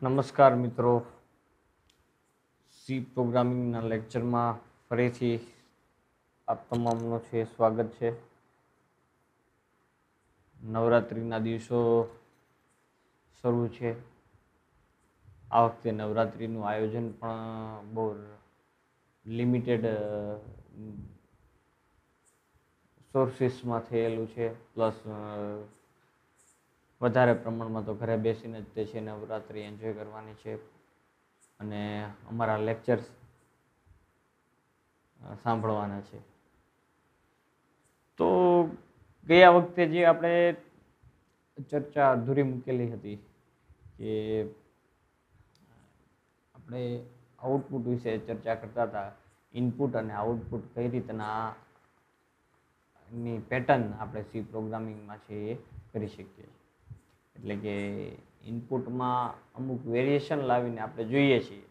નમસ્કાર મિત્રો, સી પ્રોગ્રામિંગના લેક્ચરમાં ફરીથી આપ તમામનો છે સ્વાગત છે. નવરાત્રિના દિવસો શરૂ છે. આ વખતે નવરાત્રિનું આયોજન પણ બહુ લિમિટેડ સોર્સિસમાં થયેલું છે. પ્લસ વધારે પ્રમાણમાં તો ઘરે બેસીને જ તે છે નવરાત્રિ એન્જોય કરવાની છે અને અમારા લેક્ચર્સ સાંભળવાના છે. તો ગયા વખતે જે આપણે ચર્ચા અધૂરી મૂકેલી હતી કે આપણે આઉટપુટ વિશે ચર્ચા કરતા હતા. ઇનપુટ અને આઉટપુટ કઈ રીતના ની પેટર્ન આપણે સી પ્રોગ્રામિંગમાં છે એ કરી શકીએ. એટલે કે ઇનપુટમાં અમુક વેરિએશન લાવીને આપણે જોઈએ છીએ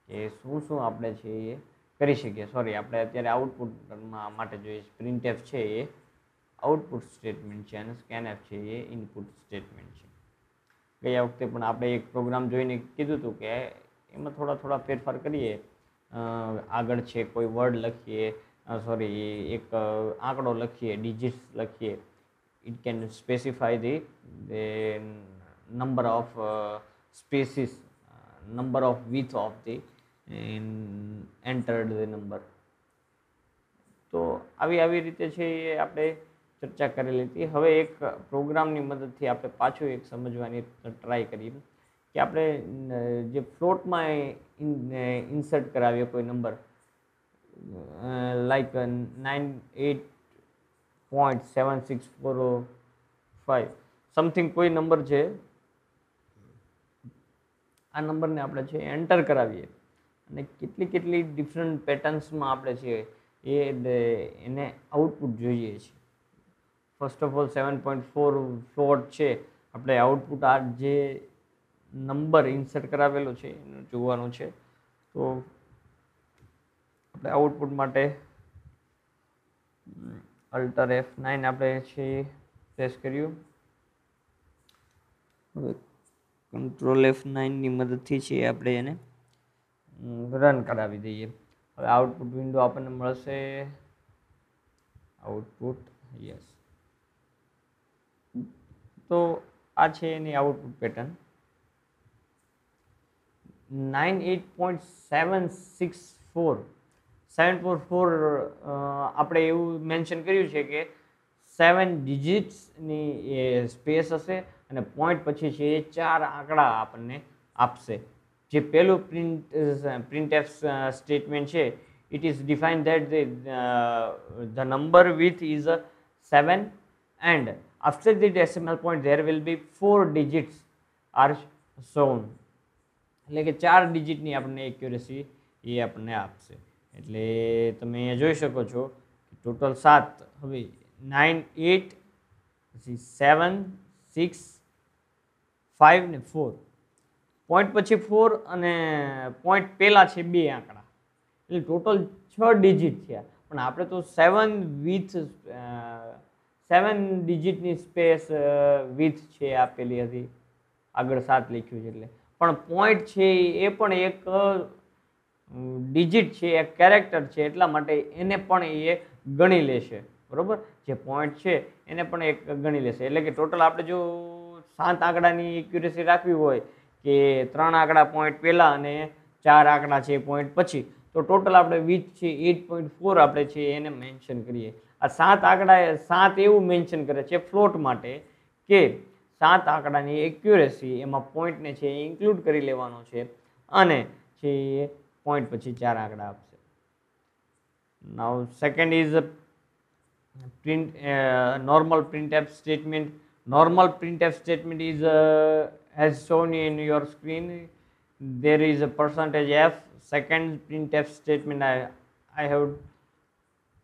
કે શું શું આપણે છે એ કરી શકીએ. આપણે અત્યારે આઉટપુટમાં માટે જોઈએ પ્રિન્ટએફ છે એ આઉટપુટ સ્ટેટમેન્ટ છે અને સ્કેનએફ છે એ ઇનપુટ સ્ટેટમેન્ટ છે. ગયા વખતે પણ આપણે એક પ્રોગ્રામ જોઈને કીધું હતું કે એમાં થોડા ફેરફાર કરીએ. આગળ છે કોઈ વર્ડ લખીએ, એક આંકડો લખીએ, ડિજિટ્સ લખીએ. It can specify the number of spaces, number of width of the entered the number. તો આવી રીતે છે એ આપણે ચર્ચા કરેલી હતી. હવે એક પ્રોગ્રામની મદદથી આપણે પાછું એક સમજવાની ટ્રાય કરીએ કે આપણે જે ફ્લોટમાં ઇન્સર્ટ કરાવીએ કોઈ નંબર લાઈક 98.7645 સમથિંગ કોઈ નંબર છે. આ નંબરને આપણે છે એન્ટર કરાવીએ અને કેટલી ડિફરન્ટ પેટર્ન્સમાં આપણે છે એને આઉટપુટ જોઈએ છે. ફર્સ્ટ ઓફ ઓલ 7.4 ફ્લોટ છે. આપણે આઉટપુટ આ જે નંબર ઇન્સર્ટ કરાવેલો છે એનું જોવાનું છે. તો આપણે આઉટપુટ માટે અલ્ટર F9 આપણે છે પ્રેસ કર્યું. હવે કંટ્રોલ F9 ની મદદથી છે આપણે એને રન કરાવી દઈએ. હવે આઉટપુટ વિન્ડો આપણને મળશે. Output yes. તો આ છે એની આઉટપુટ પેટર્ન. 98.764 આપણે એવું મેન્શન કર્યું છે કે 7 ડિજિટ્સની સ્પેસ હશે અને પોઈન્ટ પછી છે એ 4 આંકડા આપણને આપશે. જે પહેલું પ્રિન્ટએફ સ્ટેટમેન્ટ છે, it is defined that the number width is 7 and after the decimal point there will be 4 digits are shown. એટલે કે 4 ડિજિટની આપણને એક્યુરેસી એ આપણને આપશે. એટલે તમે અહીંયા જોઈ શકો છો કે ટોટલ 7. હવે 9, 8, પછી 7, 6, 5 ને 4. પોઈન્ટ પછી 4 અને પોઈન્ટ પહેલા છે 2 આંકડા, એટલે ટોટલ 6 ડિજિટ થયા. પણ આપણે તો 7 ડિજિટની સ્પેસ વિથ છે આપેલી હતી, આગળ 7 લખ્યું છે એટલે. પણ પોઈન્ટ છે એ પણ એક ડિજિટ છે, એક કેરેક્ટર છે, એટલા માટે એને પણ એ ગણી લેશે. બરોબર, જે પોઈન્ટ છે એને પણ એક ગણી લેશે. એટલે કે ટોટલ આપણે જો 7 આંકડાની એક્યુરેસી રાખવી હોય કે 3 આંકડા પોઈન્ટ પહેલા અને 4 આંકડા છે પોઈન્ટ પછી, તો ટોટલ આપણે વિથ છે 8.4 આપણે છે એને મેન્શન કરીએ. આ 7 આંકડા 7 એવું મેન્શન કરે છે ફ્લોટ માટે કે 7 આંકડાની એક્યુરેસી એમાં પોઈન્ટને છે એ ઇન્ક્લુડ કરી લેવાનો છે અને છે એ પોઈન્ટ પછી 4 આંકડા આપશે. Now second is normal printf statement. Normal printf statement is as shown in your screen. There is a %f. Second printf statement I have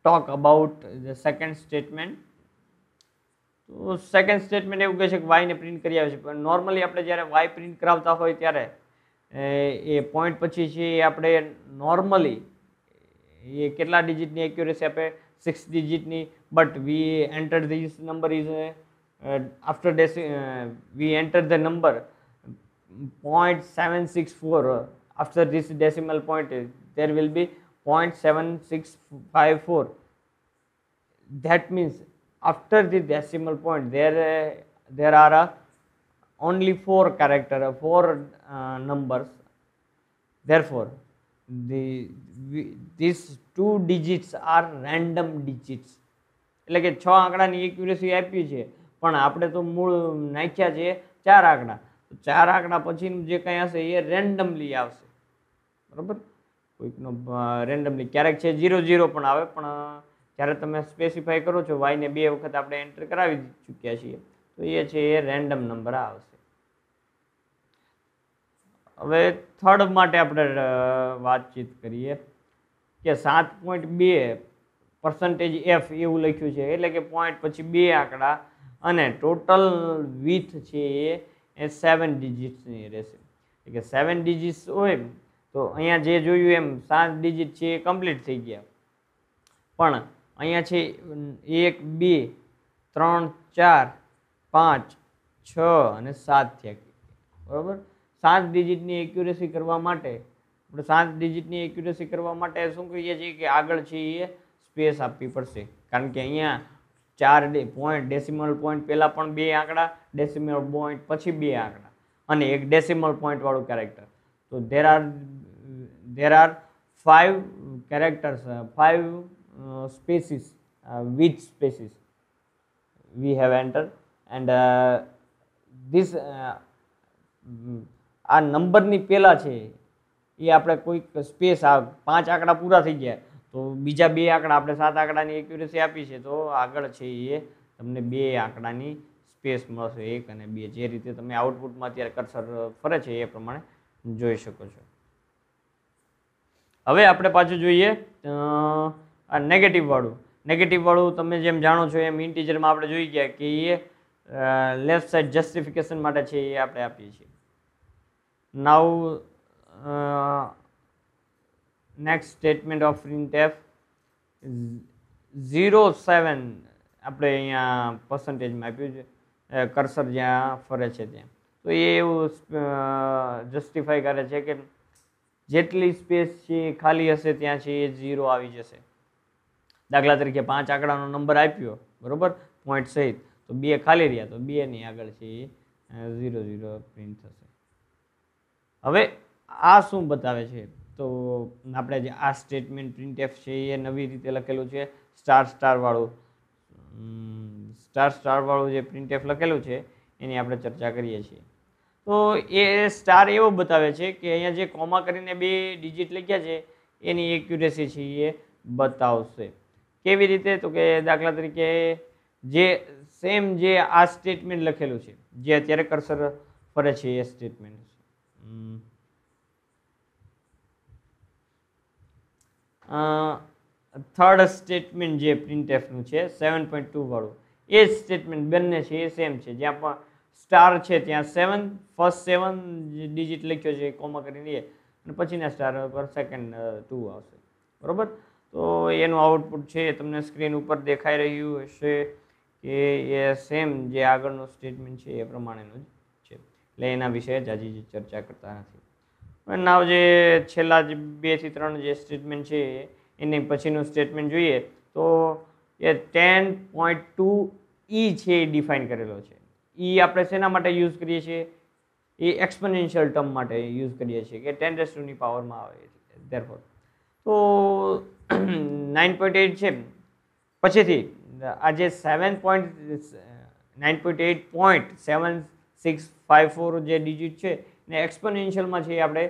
talk about the second statement. તો second statement એવું કહે છે કે વાયને print કરી આવે છે. પણ normally આપણે જ્યારે વાય પ્રિન્ટ કરાવતા હોય ત્યારે એ પોઈન્ટ પછી છે એ આપણે નોર્મલી એ કેટલા ડિજિટની એક્યુરેસી આપે? 6 ડિજિટની. But we enter this number is after we enter the number 0.764. After this decimal point, there will be 0.7654. That means after the decimal point, there are only 4 characters, 4 numbers. Therefore, these 2 digits are random digits. એટલે કે 6 આંકડાની accuracy આપી છે, પણ આપણે તો મૂળ નાખ્યા છે 4 આંકડા. તો 4 આંકડા પછીનું જે કંઈ હશે એ રેન્ડમલી આવશે, બરાબર. કોઈકનો રેન્ડમલી ક્યારેક છે 0 પણ આવે, પણ જ્યારે તમે સ્પેસિફાઈ કરો છો વાયને 2 વખત આપણે એન્ટર કરાવી ચૂક્યા છીએ, તો એ છે એ રેન્ડમ નંબર આવશે. હવે થર્ડ માટે આપણે વાતચીત કરીએ કે 7.2% F એવું લખ્યું છે, એટલે કે પોઈન્ટ પછી 2 આંકડા અને ટોટલ વિથ છે એ 7 ડિજિટ્સની રહેશે. એટલે કે 7 ડિજિટ્સ હોય તો અહીંયા જે જોયું એમ 7 ડિજિટ છે એ કમ્પ્લીટ થઈ ગયા, પણ અહીંયા છે 1 2 3 4 5 6 અને 7 થયા, બરાબર. 7 ડિજિટની એક્યુરેસી કરવા માટે આપણે 7 ડિજિટની એક્યુરેસી કરવા માટે શું કહીએ છીએ કે આગળ છે એ સ્પેસ આપવી પડશે, કારણ કે અહીંયા 4 પોઈન્ટ ડેસિમલ પોઈન્ટ પહેલાં પણ 2 આંકડા, ડેસિમલ પોઈન્ટ પછી 2 આંકડા અને એક ડેસિમલ પોઈન્ટ વાળું કેરેક્ટર. તો there are 5 characters, 5 spaces, with spaces we have entered, and this આ નંબરની પહેલાં છે એ આપણે કોઈક સ્પેસ, આ 5 આંકડા પૂરા થઈ ગયા તો બીજા 2 આંકડા આપણે 7 આંકડાની એક્યુરેસી આપી છે, તો આગળ છે એ તમને 2 આંકડાની સ્પેસ મળશે, 1 અને 2, જે રીતે તમે આઉટપુટમાં અત્યારે કર્સર ફરે છે એ પ્રમાણે જોઈ શકો છો. હવે આપણે પાછું જોઈએ આ નેગેટિવ વાળું. તમે જેમ જાણો છો એમ ઇન્ટીજરમાં આપણે જોઈ ગયા કે એ લેફ્ટ સાઈડ જસ્ટિફિકેશન માટે છે એ આપણે આપીએ છીએ. નાઉ નેક્સ્ટ સ્ટેટમેન્ટ ઓફ printf 0.7 આપણે અહીંયા પર્સન્ટેજમાં આપ્યું છે, કર્સર જ્યાં ફરે છે ત્યાં. તો એ એવું જસ્ટિફાઈ કરે છે કે જેટલી સ્પેસ છે ખાલી હશે ત્યાં છે એ 0 આવી જશે. દાખલા તરીકે 5 આંકડાનો નંબર આપ્યો, બરોબર, પોઈન્ટ સહિત, તો 2 ખાલી રહ્યા તો 2 ની આગળ છે એ 0 પ્રિન્ટ થશે. હવે આ શું બતાવે છે, તો આપણે જે આ સ્ટેટમેન્ટ printf છે એ નવી રીતે લખેલું છે, સ્ટાર વાળું જે printf લખેલું છે એની આપણે ચર્ચા કરીએ છીએ. તો એ સ્ટાર એવો બતાવે છે કે અહીંયા જે કોમા કરીને 2 ડિજિટ લખ્યા છે એની એક્યુરેસી છે એ બતાવશે. કેવી રીતે, તો કે દાખલા તરીકે જે સેમ જે આ સ્ટેટમેન્ટ લખેલું છે, જે અત્યારે કર્સર ફરે છે એ સ્ટેટમેન્ટ, થર્ડ સ્ટેટમેન્ટ જે printfનું છે 7.2 વાળું, એ જ સ્ટેટમેન્ટ બંને છે એ સેમ છે. જ્યાં પણ સ્ટાર છે ત્યાં ફર્સ્ટ 7 ડિજિટ લખ્યો છે કોમા કરીને, અને પછીના સ્ટાર પર સેકન્ડ 2 આવશે, બરોબર. તો એનું આઉટપુટ છે એ તમને સ્ક્રીન ઉપર દેખાઈ રહ્યું હશે કે એ સેમ જે આગળનું સ્ટેટમેન્ટ છે એ પ્રમાણેનું જ છે, એટલે એના વિશે જાજી ચર્ચા કરતા નથી. નાવ જે છેલ્લા 2 થી 3 જે સ્ટેટમેન્ટ છે એની પછીનું સ્ટેટમેન્ટ જોઈએ તો એ 10.2e છે એ ડિફાઇન કરેલો છે. એ આપણે શેના માટે યુઝ કરીએ છીએ, એ એક્સપોનેન્શિયલ ટર્મ માટે યુઝ કરીએ છીએ કે 10 ની પાવરમાં આવે. ધેરફોર તો 9.8 છે, પછીથી આ જે 9.8.7654 જે ડિજિટ છે ને એક્સપોનેન્શિયલમાં છે એ આપણે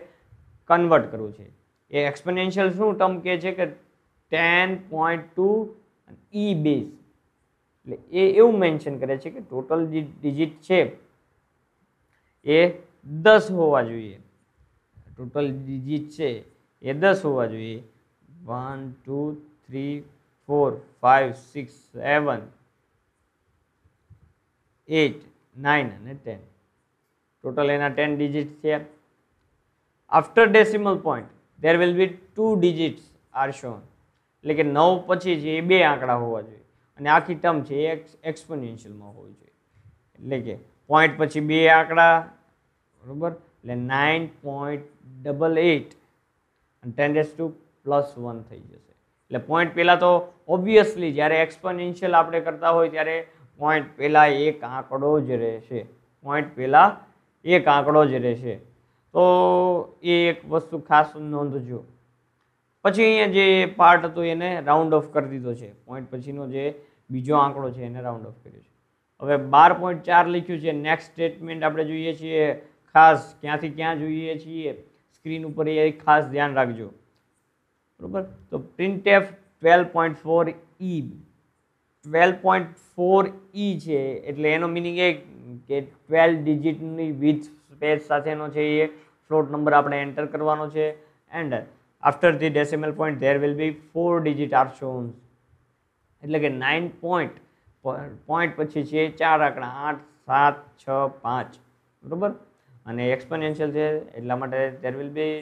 કન્વર્ટ કરવું છે. એ એક્સપોનેન્શિયલ શું ટર્મ કહે છે કે 10.2 e બેઝ, એટલે એ એવું મેન્શન કરે છે કે ટોટલ ડિજિટ છે એ 10 હોવા જોઈએ. ટોટલ ડિજિટ છે એ 10 હોવા જોઈએ. 1 2 3 4 5 6 7 8 9 અને 10, ટોટલ એના 10 ડિજિટ્સ છે. After decimal point there will be 2 digits are shown, એટલે કે 9 પછી છે એ 2 આંકડા હોવા જોઈએ અને આખી ટર્મ છે એ એક્સપોનેન્શિયલમાં હોવી જોઈએ. એટલે કે પોઈન્ટ પછી 2 આંકડા, બરોબર, એટલે 9.88 અને 10⁻+1 થઈ જશે. એટલે પોઈન્ટ પહેલાં તો ઓબ્વિયસલી જ્યારે એક્સપોનેન્શિયલ આપણે કરતા હોય ત્યારે પોઈન્ટ પહેલાં એક આંકડો જ રહેશે. પોઈન્ટ પહેલાં એક આંકડો જ રહેશે. તો એ એક વસ્તુ ખાસ નોંધજો. પછી અહીંયા જે પાર્ટ હતો એને રાઉન્ડ ઓફ કરી દીધો છે. પોઈન્ટ પછીનો જે બીજો આંકડો છે એને રાઉન્ડ ઓફ કર્યો છે. હવે 12.4 લખ્યું છે. નેક્સ્ટ સ્ટેટમેન્ટ આપણે જોઈએ છીએ. ખાસ ક્યાંથી ક્યાં જોઈએ છીએ સ્ક્રીન ઉપર એ ખાસ ધ્યાન રાખજો. બરોબર. તો printf 12.4e 12.4e છે એટલે એનો મિનિંગ એ કે 12 ડિજિટની વિથ સ્પેસ સાથેનો છે એ ફ્લોટ નંબર આપણે એન્ટર કરવાનો છે. And after the decimal point there will be 4 digit are shown. એટલે કે 9 પોઈન્ટ પછી છે 4 આંકડા 8 7 6 5. બરોબર. અને એક્સપોનેન્શિયલ છે એટલા માટે there will B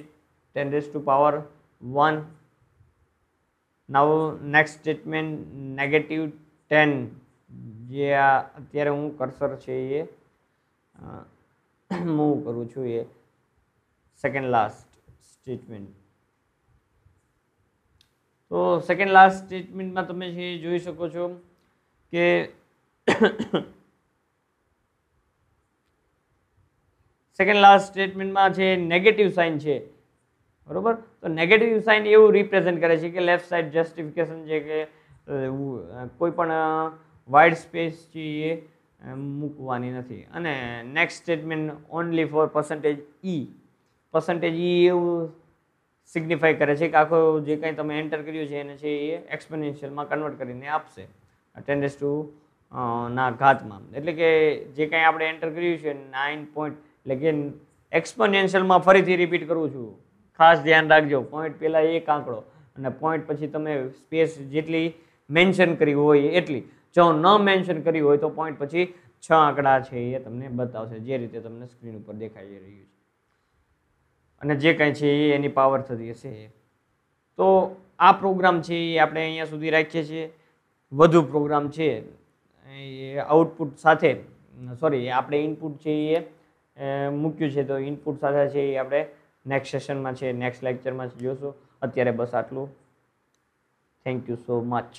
10⁻1. Now next statement -10 જે અત્યારે હું કર્સર છે એ મૂવ કરું છું એ સેકન્ડ લાસ્ટ સ્ટેટમેન્ટ. તો સેકન્ડ લાસ્ટ સ્ટેટમેન્ટમાં તમે જે જોઈ શકો છો કે સેકન્ડ લાસ્ટ સ્ટેટમેન્ટમાં છે નેગેટિવ સાઇન છે. બરોબર. તો નેગેટિવ સાઇન એવું રિપ્રેઝન્ટ કરે છે કે લેફ્ટ સાઇડ જસ્ટિફિકેશન છે કે કોઈ પણ વાઇડ સ્પેસ છે એ મૂકવાની નથી. અને next statement only for %e. %e એવું સિગ્નિફાય કરે છે કે આખો જે કંઈ તમે એન્ટર કર્યું છે એને છે એ એક્સપોનેન્શિયલમાં કન્વર્ટ કરીને આપશે 10⁻⁴ એટલે કે જે કંઈ આપણે એન્ટર કર્યું છે 9 પોઈન્ટ એટલે કે એક્સપોનેન્શિયલમાં ફરીથી રિપીટ કરું છું. ખાસ ધ્યાન રાખજો. પોઈન્ટ પહેલાં એક આંકડો અને પોઈન્ટ પછી તમે સ્પેસ જેટલી મેન્શન કરી હોય એટલી. જો ન મેન્શન કરી હોય તો પોઈન્ટ પછી 6 આંકડા છે એ તમને બતાવશે જે રીતે તમને સ્ક્રીન ઉપર દેખાઈ રહ્યું છે. અને જે કંઈ છે એ એની પાવર થતી હશે. તો આ પ્રોગ્રામ છે એ આપણે અહીંયા સુધી રાખીએ છીએ. વધુ પ્રોગ્રામ છે એ આઉટપુટ સાથે આપણે ઇનપુટ છે એ મૂક્યું છે તો ઇનપુટ સાથે છે એ આપણે નેક્સ્ટ સેશનમાં છે નેક્સ્ટ લેક્ચરમાં જોશું. અત્યારે બસ આટલું. Thank you so much.